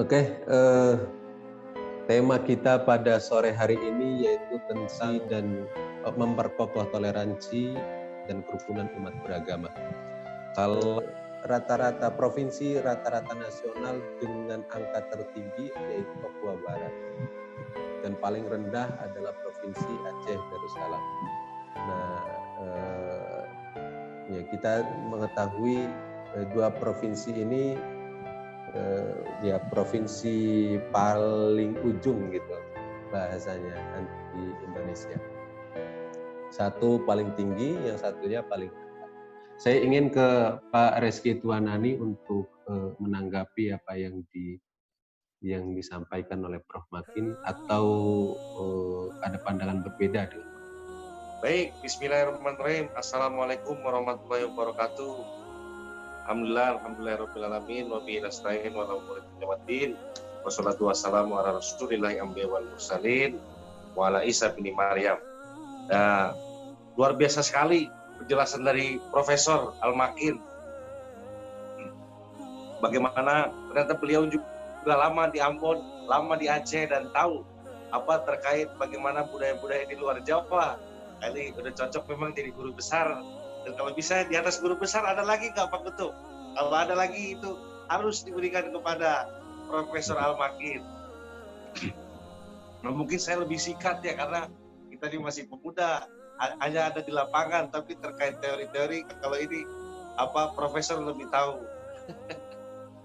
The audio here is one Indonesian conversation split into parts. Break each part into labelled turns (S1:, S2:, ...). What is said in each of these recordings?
S1: Oke, tema kita pada sore hari ini yaitu tentang dan memperkokoh toleransi dan kerukunan umat beragama. Kalau rata-rata provinsi, rata-rata nasional dengan angka tertinggi yaitu Papua Barat, dan paling rendah adalah provinsi Aceh Darussalam. Nah, ya kita mengetahui dua provinsi ini ya provinsi paling ujung gitu bahasanya di Indonesia. Satu paling tinggi, yang satunya paling rendah. Saya ingin ke Pak Reski Tuanani untuk menanggapi apa yang disampaikan oleh Prof. Makin, atau ada pandangan berbeda dengan.
S2: Baik, bismillahirrahmanirrahim. Assalamualaikum warahmatullahi wabarakatuh. Alhamdulillahirrahmanirrahim. Wa bihi nasta'in wa ala umuri dunya waddin. Wassalatu wassalamu ala rasulillahi anbiya wal mursalin wa ala Isa bin Maryam. Luar biasa sekali penjelasan dari Profesor Al-Makin. Bagaimana ternyata beliau juga lama di Ambon, lama di Aceh, dan tahu apa terkait bagaimana budaya-budaya di luar Jawa. Ini udah cocok memang jadi guru besar. Dan kalau bisa di atas guru besar ada lagi nggak Pak Ketua? Kalau ada lagi itu harus diberikan kepada Profesor Al-Makin. Nah, mungkin saya lebih singkat ya karena kita ini masih pemuda, hanya ada di lapangan, tapi terkait teori-teori kalau ini Profesor lebih tahu.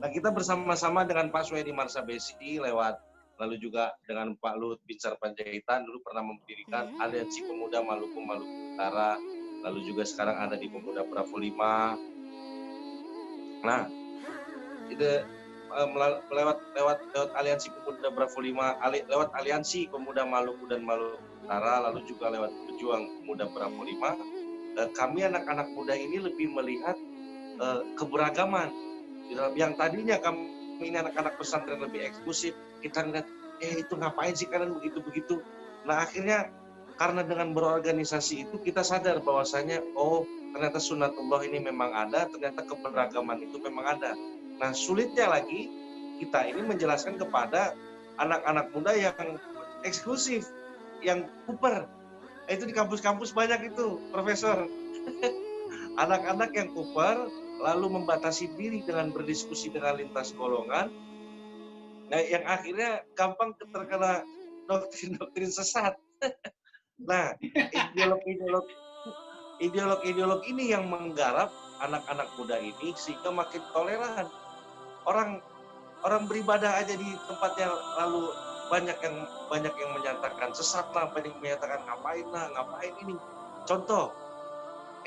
S2: Nah, kita bersama-sama dengan Pak Suedi Marsabesi lalu juga dengan Pak Luhut Binsar Panjaitan dulu pernah mendirikan Aliansi Pemuda Maluku Utara, lalu juga sekarang ada di Pemuda Bravo 5. Nah, itu lewat Aliansi Pemuda Bravo 5, lewat Aliansi Pemuda Maluku dan Maluku Utara, lalu juga lewat Pejuang Pemuda Bravo 5, kami anak-anak muda ini lebih melihat keberagaman. Yang tadinya kami ini anak-anak pesantren lebih eksklusif, kita ngeliat, itu ngapain sih kalian begitu-begitu. Nah, akhirnya karena dengan berorganisasi itu kita sadar bahwasanya ternyata sunatullah ini memang ada, ternyata keberagaman itu memang ada. Nah, sulitnya lagi kita ini menjelaskan kepada anak-anak muda yang eksklusif, yang kuper. Itu di kampus-kampus banyak itu, Profesor. Anak-anak yang kuper lalu membatasi diri dengan berdiskusi dengan lintas golongan, nah yang akhirnya gampang terkena doktrin-doktrin sesat. Nah, ideolog ini yang menggarap anak-anak muda ini sehingga makin toleran. Orang beribadah aja di tempatnya lalu banyak yang menyatakan sesat lah, banyak yang menyatakan ngapain ini. Contoh,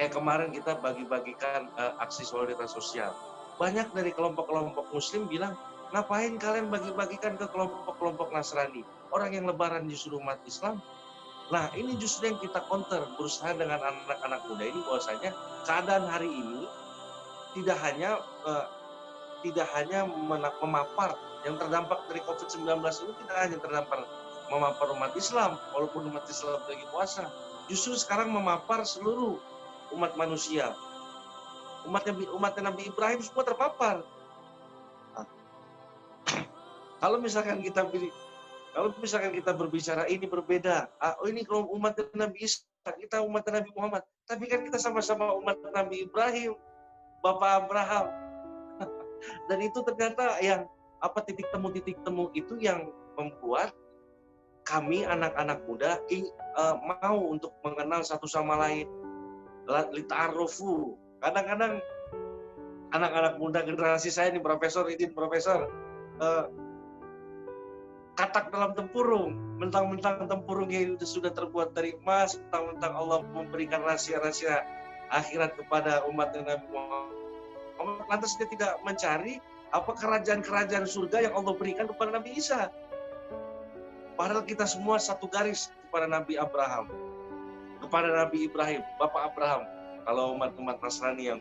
S2: kayak kemarin kita bagi-bagikan aksi solidaritas sosial. Banyak dari kelompok-kelompok muslim bilang, ngapain kalian bagi-bagikan ke kelompok-kelompok Nasrani? Orang yang lebaran justru umat Islam. Nah, ini justru yang kita counter, berusaha dengan anak-anak muda ini bahwasanya keadaan hari ini tidak hanya memapar yang terdampak dari COVID-19 ini, tidak hanya terdampak memapar umat Islam, walaupun umat Islam lagi puasa. Justru sekarang memapar seluruh umat manusia. Umat Nabi Ibrahim semua terpapar. Nah, kalau misalkan kita berbicara ini berbeda, ini kalau umat Nabi Isa, kita umat Nabi Muhammad, tapi kan kita sama-sama umat Nabi Ibrahim, Bapak Abraham. Dan itu ternyata yang titik temu itu yang membuat kami anak-anak muda mau untuk mengenal satu sama lain. Lita'arufu. Kadang-kadang anak-anak muda generasi saya nih, Profesor, katak dalam tempurung, mentang-mentang tempurungnya itu sudah terbuat dari emas, mentang-mentang Allah memberikan rahasia-rahasia akhirat kepada umat Nabi Muhammad, lantas dia tidak mencari kerajaan-kerajaan surga yang Allah berikan kepada Nabi Isa. Padahal kita semua satu garis kepada Nabi Abraham, kepada Nabi Ibrahim, Bapak Abraham, kalau umat-umat Nasrani yang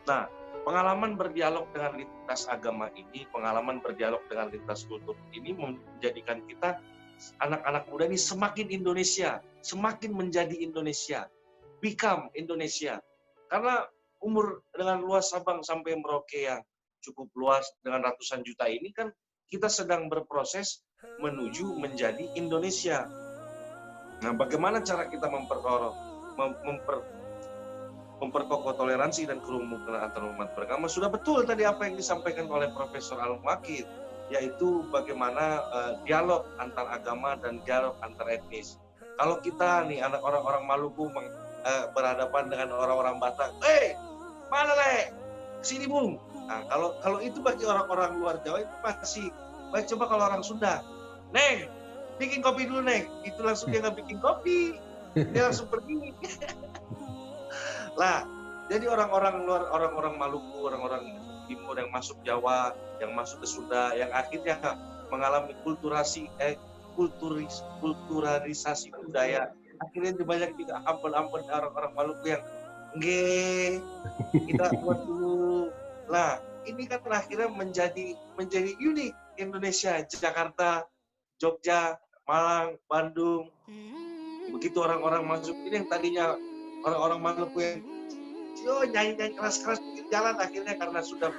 S2: nah, pengalaman berdialog dengan lintas agama ini, pengalaman berdialog dengan lintas kultur ini menjadikan kita anak-anak muda ini semakin Indonesia, semakin menjadi Indonesia, become Indonesia. Karena umur dengan luas Sabang sampai Merauke yang cukup luas dengan ratusan juta ini kan kita sedang berproses menuju menjadi Indonesia. Nah, bagaimana cara kita memperkokoh toleransi dan kerukunan antar umat beragama? Sudah betul tadi apa yang disampaikan oleh Profesor Al-Muwakil, yaitu bagaimana dialog antar agama dan dialog antar etnis. Kalau kita nih anak orang-orang Maluku berhadapan dengan orang-orang Batak, mana le? Sini bung. Nah, kalau itu bagi orang-orang luar Jawa itu pasti baik. Coba kalau orang Sunda, Neng, bikin kopi dulu Neng. Itu langsung dia nggak bikin kopi, dia langsung pergi. Lah, jadi orang-orang luar, orang-orang Maluku, orang-orang Timur yang masuk Jawa, yang masuk ke Sunda, yang akhirnya mengalami kulturalisasi budaya, akhirnya banyak juga ampun-ampun orang-orang Maluku yang nggih, kita buat dulu. Lah, ini kan akhirnya menjadi unik Indonesia, Jakarta, Jogja, Malang, Bandung. Begitu orang-orang masuk ini yang tadinya orang-orang Maluku yang nyanyi keras-keras di jalan, akhirnya karena sudah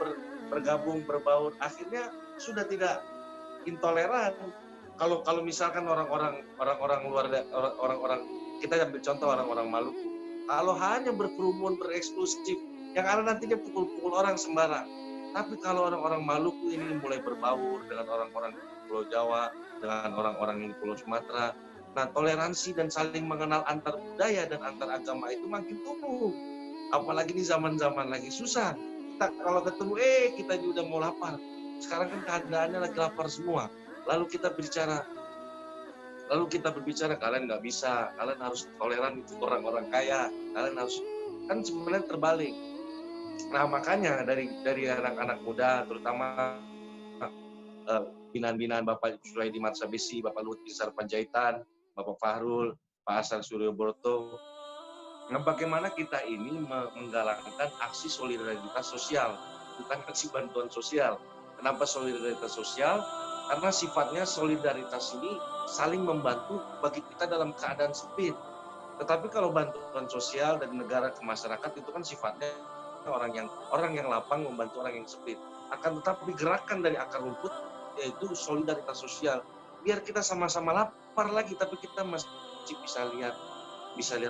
S2: bergabung, berbaur, akhirnya sudah tidak intoleran. Kalau misalkan orang-orang luar, orang-orang kita ambil contoh orang-orang Maluku, kalau hanya berkerumun, bereksklusif, yang ada nantinya pukul-pukul orang sembarang. Tapi kalau orang-orang Maluku ini mulai berbaur dengan orang-orang di Pulau Jawa, dengan orang-orang di Pulau Sumatera, nah toleransi dan saling mengenal antar budaya dan antar agama itu makin tumbuh. Apalagi di zaman-zaman lagi susah. Kita kalau ketemu, kita juga udah mau lapar. Sekarang kan keadaannya lagi lapar semua. Lalu kita berbicara, kalian nggak bisa, kalian harus toleran, itu orang-orang kaya, kalian harus, kan sebenarnya terbalik. Nah makanya dari anak-anak muda, terutama binaan-binaan Bapak Sulaidi Marsabesi, Bapak Luhut Binsar Panjaitan, Bapak Fahrul, Pak Asar Suryo Borto, nah bagaimana kita ini menggalakkan aksi solidaritas sosial, bukan aksi bantuan sosial. Kenapa solidaritas sosial? Karena sifatnya solidaritas ini saling membantu bagi kita dalam keadaan sempit. Tetapi kalau bantuan sosial dari negara ke masyarakat itu kan sifatnya orang yang lapang membantu orang yang sempit. Akan tetapi gerakan dari akar rumput yaitu solidaritas sosial. Biar kita sama-sama lapar lagi, tapi kita masih bisa lihat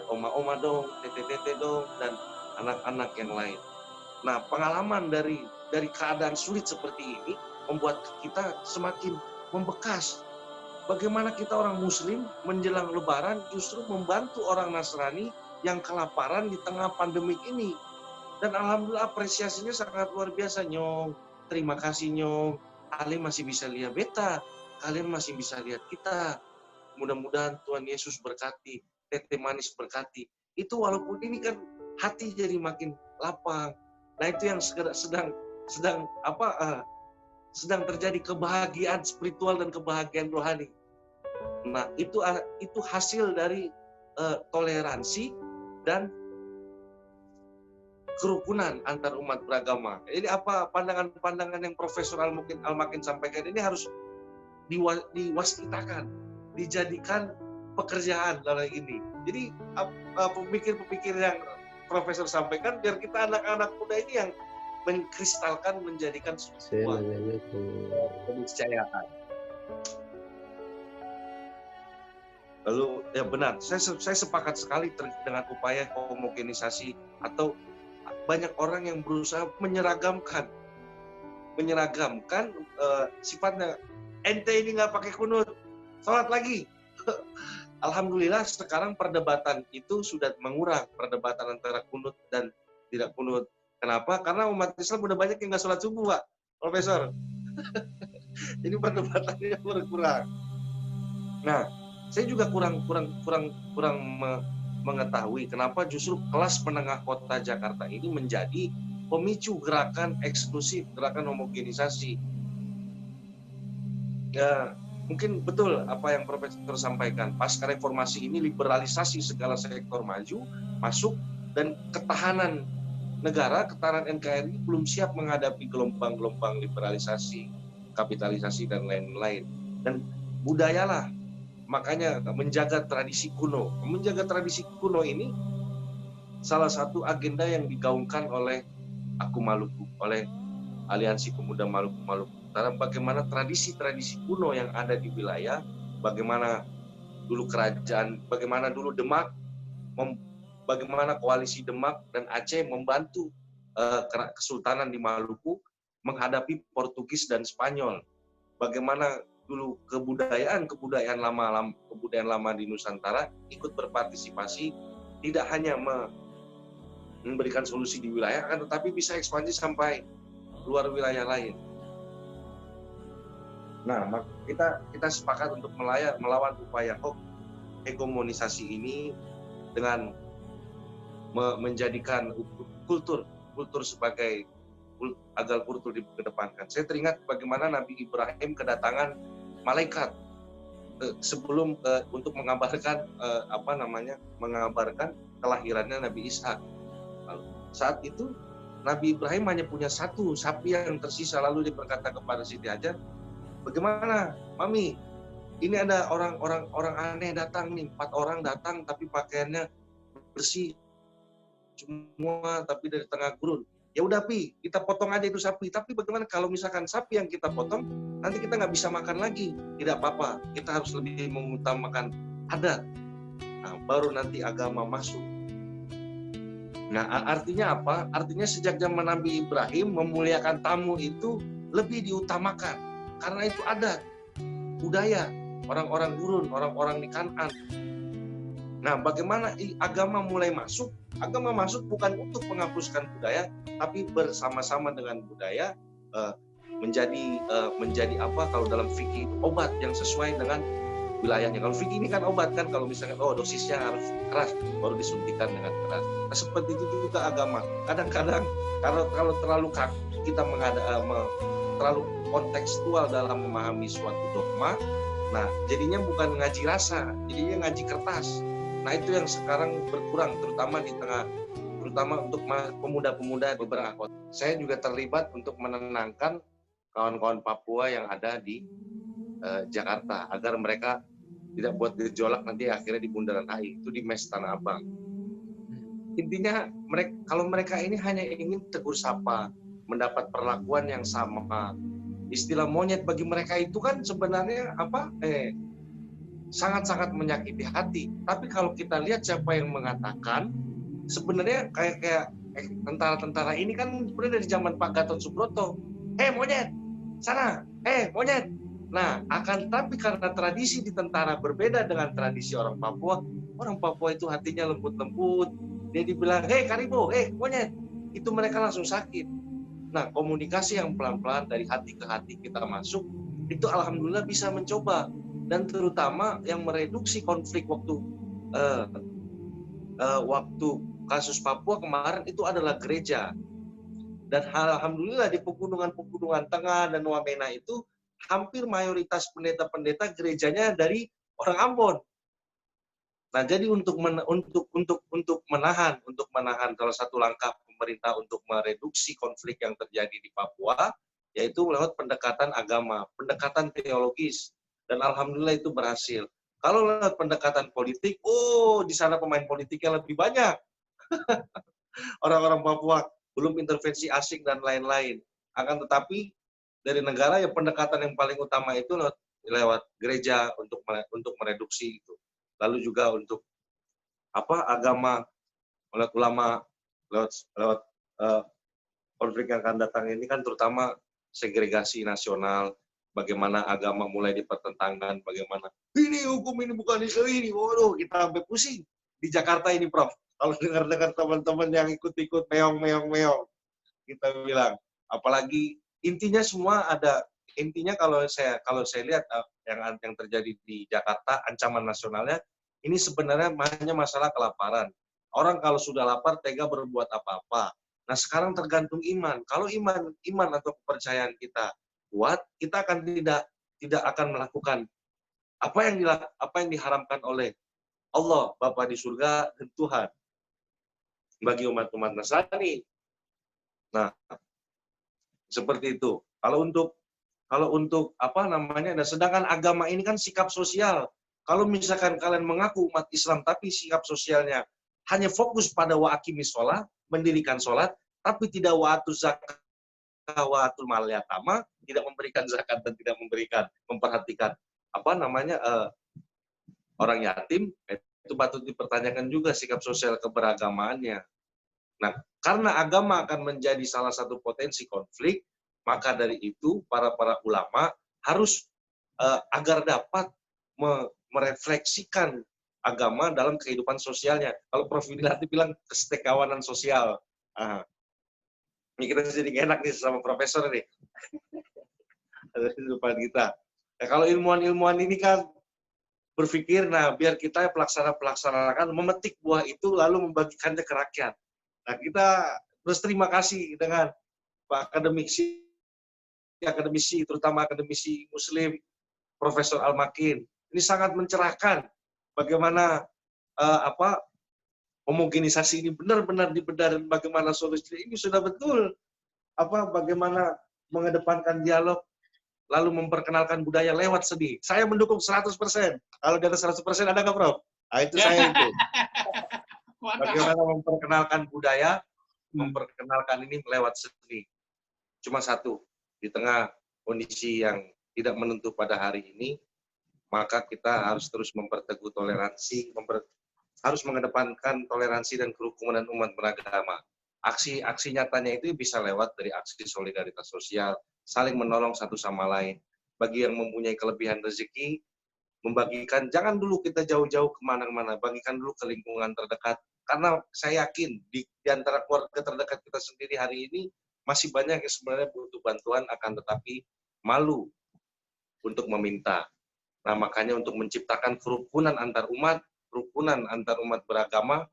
S2: oma-oma dong, tete-tete dong, dan anak-anak yang lain. Nah, pengalaman dari keadaan sulit seperti ini membuat kita semakin membekas. Bagaimana kita orang Muslim menjelang Lebaran justru membantu orang Nasrani yang kelaparan di tengah pandemik ini. Dan alhamdulillah apresiasinya sangat luar biasa, Nyong. Terima kasih, Nyong. Kalian masih bisa lihat beta, kalian masih bisa lihat kita. Mudah-mudahan Tuhan Yesus berkati, Tete Manis berkati. Itu walaupun ini kan hati jadi makin lapang. Nah itu yang sedang terjadi kebahagiaan spiritual dan kebahagiaan rohani. Nah itu hasil dari toleransi dan kerukunan antar umat beragama. Jadi apa pandangan-pandangan yang Profesor Al-Makin sampaikan ini harus diwaskitakan, dijadikan pekerjaan dalam ini. Jadi pemikir-pemikir yang Profesor sampaikan biar kita anak-anak muda ini yang mengkristalkan, menjadikan sebuah keniscayaan. Lalu ya benar, saya sepakat sekali dengan upaya homogenisasi atau banyak orang yang berusaha menyeragamkan sifatnya. Ente ini nggak pakai kunut, sholat lagi. Alhamdulillah sekarang perdebatan itu sudah mengurang, perdebatan antara kunut dan tidak kunut. Kenapa? Karena umat Islam udah banyak yang nggak sholat subuh, Pak Profesor. Jadi perdebatannya berkurang. Nah, saya juga kurang mengetahui kenapa justru kelas menengah kota Jakarta ini menjadi pemicu gerakan eksklusif, gerakan homogenisasi. Ya, mungkin betul apa yang Profesor sampaikan. Pasca reformasi ini liberalisasi segala sektor maju, masuk, dan ketahanan negara, ketahanan NKRI belum siap menghadapi gelombang-gelombang liberalisasi, kapitalisasi, dan lain-lain. Dan budayalah, makanya menjaga tradisi kuno. Menjaga tradisi kuno ini salah satu agenda yang digaungkan oleh Aku Maluku, oleh Aliansi Pemuda Maluku Utara, bagaimana tradisi-tradisi kuno yang ada di wilayah, bagaimana dulu kerajaan, bagaimana dulu Demak, bagaimana koalisi Demak dan Aceh membantu Kesultanan di Maluku menghadapi Portugis dan Spanyol. Bagaimana dulu kebudayaan lama di Nusantara ikut berpartisipasi, tidak hanya memberikan solusi di wilayah, akan tetapi bisa ekspansi sampai luar wilayah lain. Nah, kita sepakat untuk melawan upaya hegemonisasi ini dengan menjadikan kultur sebagai agar kultur dikedepankan. Saya teringat bagaimana Nabi Ibrahim kedatangan malaikat sebelum untuk mengabarkan mengabarkan kelahirannya Nabi Ishak. Saat itu Nabi Ibrahim hanya punya satu sapi yang tersisa, lalu dia berkata kepada Siti Hajar, "Bagaimana, Mami? Ini ada orang aneh datang nih, 4 orang datang tapi pakaiannya bersih semua, tapi dari tengah gurun. Ya udah Pi, kita potong aja itu sapi. Tapi bagaimana kalau misalkan sapi yang kita potong nanti kita nggak bisa makan lagi? Tidak apa-apa, kita harus lebih mengutamakan adat. Nah, baru nanti agama masuk." Nah, artinya apa? Artinya sejak zaman Nabi Ibrahim memuliakan tamu itu lebih diutamakan, karena itu adat, budaya orang-orang gurun, orang-orang di Kan'an. Nah, bagaimana agama mulai masuk? Agama masuk bukan untuk menghapuskan budaya, tapi bersama-sama dengan budaya menjadi apa? Kalau dalam fikih obat yang sesuai dengan wilayahnya. Kalau fikih ini kan obat kan, kalau misalnya dosisnya harus keras baru disuntikan dengan keras. Nah, seperti itu juga agama. Kadang-kadang kalau terlalu kaku kita terlalu kontekstual dalam memahami suatu dogma, nah jadinya bukan ngaji rasa, jadinya ngaji kertas. Nah, itu yang sekarang berkurang, terutama untuk pemuda-pemuda beberapa kota. Saya juga terlibat untuk menenangkan kawan-kawan Papua yang ada di Jakarta agar mereka tidak buat gejolak nanti akhirnya di Bundaran HI, itu di Mes Tanah Abang. Intinya kalau mereka ini hanya ingin tegur sapa, mendapat perlakuan yang sama. Istilah monyet bagi mereka itu kan sebenarnya sangat-sangat menyakiti hati. Tapi kalau kita lihat siapa yang mengatakan, sebenarnya kayak tentara-tentara ini kan sebenarnya dari zaman Pak Gatot Subroto. Monyet, sana, monyet. Nah, tapi karena tradisi di tentara berbeda dengan tradisi orang Papua itu hatinya lembut-lembut. Dia dibilang, karibo, monyet. Itu mereka langsung sakit. Nah, komunikasi yang pelan-pelan dari hati ke hati kita masuk, itu alhamdulillah bisa mencoba. Dan terutama yang mereduksi konflik waktu kasus Papua kemarin itu adalah gereja. Dan alhamdulillah di pegunungan Tengah dan Wamena itu hampir mayoritas pendeta-pendeta gerejanya dari orang Ambon. Nah, jadi untuk menahan salah satu langkah pemerintah untuk mereduksi konflik yang terjadi di Papua, yaitu lewat pendekatan agama, pendekatan teologis, dan alhamdulillah itu berhasil. Kalau lewat pendekatan politik, di sana pemain politiknya lebih banyak. Orang-orang Papua, belum intervensi asing dan lain-lain. Akan tetapi dari negara yang pendekatan yang paling utama itu lewat gereja untuk mereduksi itu. Lalu juga untuk agama, oleh ulama, lewat konflik yang akan datang ini kan terutama segregasi nasional, bagaimana agama mulai dipertentangkan, bagaimana ini hukum ini bukan Islam ini, waduh kita sampai pusing di Jakarta ini, Prof. Kalau dengar teman-teman yang ikut-ikut meong, kita bilang, apalagi intinya semua ada. Intinya kalau saya lihat yang terjadi di Jakarta, ancaman nasionalnya ini sebenarnya hanya masalah kelaparan. Orang kalau sudah lapar tega berbuat apa-apa. Nah, sekarang tergantung iman. Kalau iman atau kepercayaan kita kuat, kita akan tidak akan melakukan apa yang diharamkan oleh Allah Bapa di surga dan Tuhan bagi umat-umat Nasrani. Nah, seperti itu. Kalau untuk nah, sedangkan agama ini kan sikap sosial. Kalau misalkan kalian mengaku umat Islam tapi sikap sosialnya hanya fokus pada wa aqimis sholat, mendirikan sholat, tapi tidak wa atuz zakat, zakawatul malyatama, tidak memberikan zakat dan tidak memperhatikan orang yatim, itu patut dipertanyakan juga sikap sosial keberagamaannya. Nah, karena agama akan menjadi salah satu potensi konflik, maka dari itu para ulama harus agar dapat merefleksikan agama dalam kehidupan sosialnya. Kalau Prof. Widilarti bilang kesetiakawanan sosial. Ini kita jadi gak enak nih sama profesor nih. Kehidupan kita. Nah, kalau ilmuwan-ilmuwan ini kan berpikir, nah biar kita pelaksana-pelaksanakan memetik buah itu lalu membagikannya ke rakyat. Nah, kita berterima kasih dengan Pak akademisi, terutama akademisi Muslim, Profesor Al-Makin. Ini sangat mencerahkan bagaimana homogenisasi ini benar-benar dibedah dan bagaimana solusi ini sudah betul. Bagaimana mengedepankan dialog, lalu memperkenalkan budaya lewat seni. Saya mendukung 100%. Kalau di atas 100% ada nggak, Prof? Nah, itu saya itu. Bagaimana memperkenalkan budaya, memperkenalkan ini lewat seni. Cuma satu, di tengah kondisi yang tidak menentu pada hari ini, maka kita harus terus memperteguh toleransi, harus mengedepankan toleransi dan kerukunan umat beragama. Aksi nyatanya itu bisa lewat dari aksi solidaritas sosial, saling menolong satu sama lain. Bagi yang mempunyai kelebihan rezeki, membagikan, jangan dulu kita jauh-jauh kemana-mana, bagikan dulu ke lingkungan terdekat. Karena saya yakin di antara keluarga terdekat kita sendiri hari ini, masih banyak yang sebenarnya butuh bantuan, akan tetapi malu untuk meminta. Nah, makanya untuk menciptakan kerukunan antar umat beragama,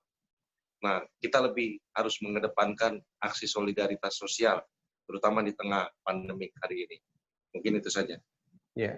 S2: nah, kita lebih harus mengedepankan aksi solidaritas sosial, terutama di tengah pandemi hari ini. Mungkin itu saja.
S1: Ya.